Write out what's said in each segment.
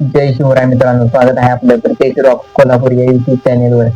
जय शिवराय मित्रांनो, स्वागत आहे आपलं प्रत्येक रॉक कोल्हापूर या युट्यूब चॅनेलवर.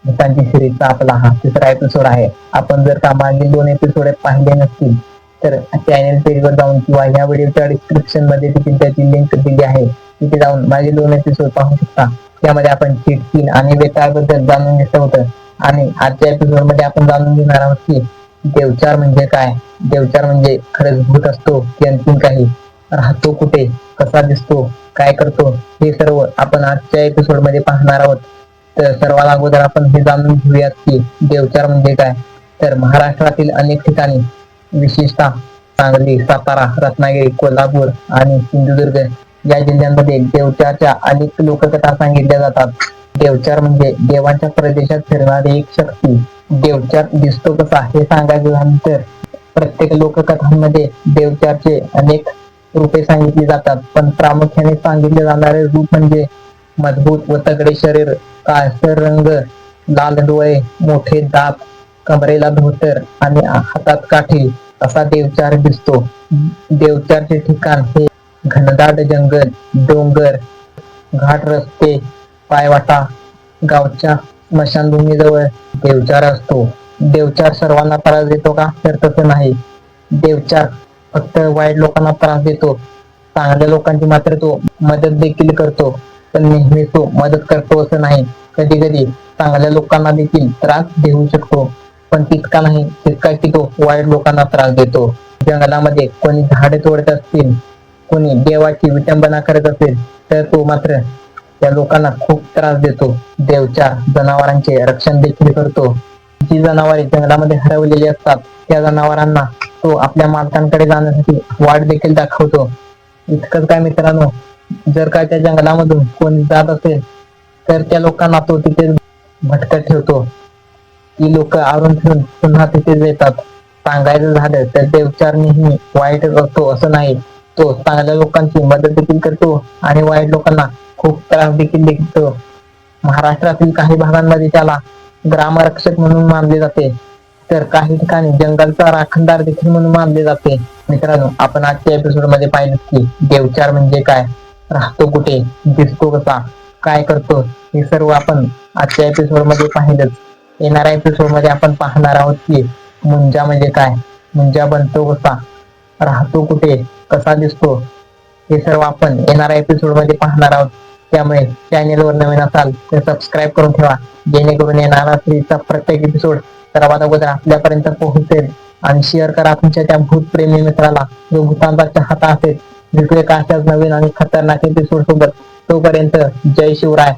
भूतांची सिरीजचा आपला हा तिसरा एपिसोड आहे. आपण जर का मागील 2 एपिसोड पाहिले नसतील तर चॅनेल पेजवर जाऊन किंवा या व्हिडिओच्या डिस्क्रिप्शन मध्ये देखील त्याची लिंक दिली आहे, तिथे जाऊन मागील 2 एपिसोड पाहू शकता. त्यामध्ये आपण चीट सीन आणि बेताळबद्दल जाणून घेतलं होतं आणि आजच्या एपिसोड मध्ये आपण जाणून घेणार आहोत की देवचार म्हणजे काय, देवचार म्हणजे खरंच भूत असतो की आणखीन काही, राहतो कुठे, कसा दिसतो, काय करतो, हे सर्व आपण आजच्या एपिसोड मध्ये पाहणार आहोत. तर सर्वात अगोदर आपण हे जाणून घेऊयात की देवचार म्हणजे काय. तर महाराष्ट्रातील अनेक ठिकाणी, विशेषतः सांगली, सातारा, रत्नागिरी, कोल्हापूर आणि सिंधुदुर्ग या जिल्ह्यांमध्ये देवचारच्या अनेक लोककथा सांगितल्या जातात. देवचार म्हणजे देवांच्या प्रदेशात फिरणारी एक शक्ती. देवचार दिसतो कसा हे सांगायचं झालं तर प्रत्येक लोककथांमध्ये देवचारचे अनेक रूपे सांगितली जातात, पण प्रामुख्याने सांगितले जाणारे रूप म्हणजे मजबूत व तगडे शरीर, काळसर रंग, लाल डोळे, मोठे दात, कमरेला धोतर आणि हातात काठी असा देवचार दिसतो. देवचारचे ठिकाण हे घनदाट जंगल, डोंगर, घाट रस्ते, पायवाटा, गावच्या स्मशानभूमीजवळ देवचार असतो. देवचार सर्वांना त्रास देतो का, तर तसं नाही. देवचार फक्त वाईट लोकांना त्रास देतो, चांगल्या लोकांची मात्र तो मदत देखील करतो. पण नेहमी तो मदत करतो असं नाही. कधी कधी चांगल्या लोकांना देखील त्रास देऊ शकतो, पण तितका नाही जितका की तो वाईट लोकांना त्रास देतो. जंगलामध्ये कोणी झाडे तोडत असतील, कोणी देवाची विटंबना करत असेल तर तो मात्र त्या लोकांना खूप त्रास देतो. देवचार जनावरांचे रक्षण देखील करतो. जी जनावरे जंगलामध्ये हरवलेली असतात त्या जनावरांना तो आपल्या मालकांकडे जाण्यासाठी वाट देखील दाखवतो. इतकंच काय मित्रांनो, जर का त्या जंगलामधून कोणी जात असेल तर त्या लोकांना तो तिथे भटकत ठेवतो. ती लोक आवरून फिरून पुन्हा तिथे येतात. सांगायचं झालं तर देवचार नेहमी वाईटच असतो असं नाही. तो चांगल्या लोकांची मदत देखील करतो आणि वाईट लोकांना खूप त्रास देखील देतो. महाराष्ट्रातील काही भागांमध्ये त्याला ग्रामरक्षक म्हणून मानले जाते, तर काही ठिकाणी जंगलचा राखणदार देखील म्हणून मानले जाते. मित्रांनो, आपण आजच्या एपिसोड मध्ये पाहिलं की देवचार म्हणजे काय, राहतो कुठे, दिसतो कसा, काय करतो, हे सर्व आपण आजच्या एपिसोड मध्ये पाहिलंच. येणाऱ्या एपिसोड मध्ये आपण पाहणार आहोत की मुंजा म्हणजे काय, मुंजा बनतो कसा, राहतो कुठे, कसा दिसतो, हे सर्व आपण येणाऱ्या एपिसोड मध्ये पाहणार आहोत. त्यामुळे चॅनेलवर नवीन असाल तर सबस्क्राईब करून ठेवा, जेणेकरून येणारा सीरीजचा प्रत्येक एपिसोड सर्वात अगोदर आपल्यापर्यंत पोहोचेल. आणि शेअर करा तुमच्या त्या भूतप्रेमी मित्राला जो भूतांचा चाहता असेल. भेटूया अशाच नवीन आणि खतरनाक एपिसोड सोबत. तोपर्यंत जय शिवराय.